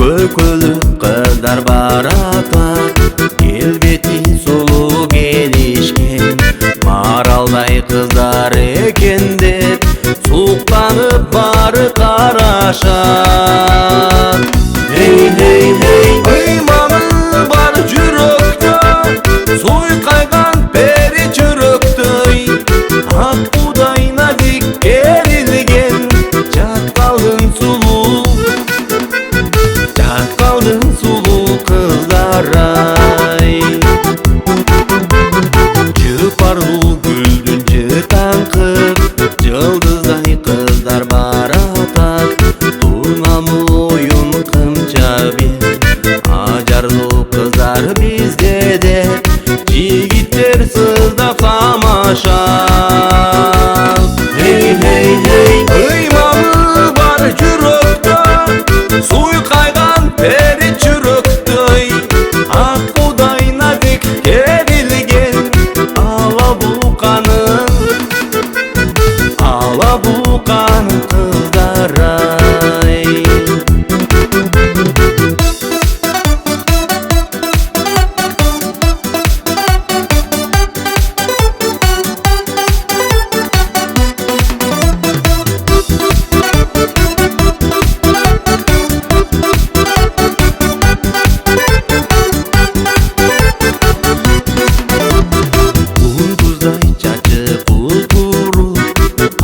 Көкөлүк кыздар барата, келбети сулуу келишкен, маралдай кыздар экен деп суктанып бары карашат. Хей хей хей, ыйманы бар жүрөктө, суйкайган пери жүрөктөй, ак будай назик керилген, чаткалдын сулуу кыздар-ай. Жыпарлуу гүлдүн жытаңкып, жылдыздай кыздар баратат, турнамы оюн кымча бир, ажарлуу кыздар бизде де, жигиттер сыздап тамашат. Хей хей хей, ыйманы бар жүрөктө, суйкайган пери жүрөктөй, ак будай назик керилген, ала буканын кыздар-ай.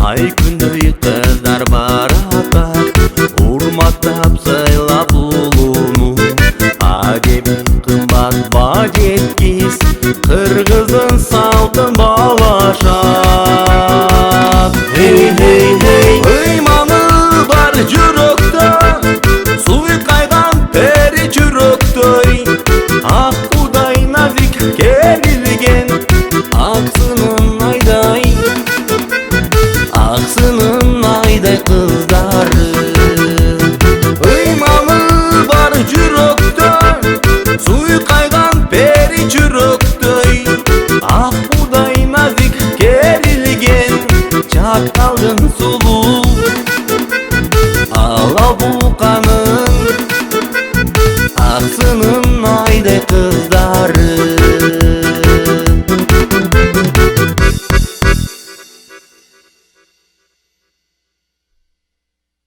Ай күндөй кыздар баратат, урматтап сыйлап улууну, адеби кымбат бажеткис, кыргыздын салтын балашат. Хей хей хей, ыйманы бар жүрөктө, суйкайган пери жүрөктөй, ак будай назик керилген, аксынын айдай кыздары. Ыйманы бар жүрөктө, суйкайган пери жүрөктөй, ак будай назик керилген, чаткалдын сулуу, ала буканын, аксынын айдай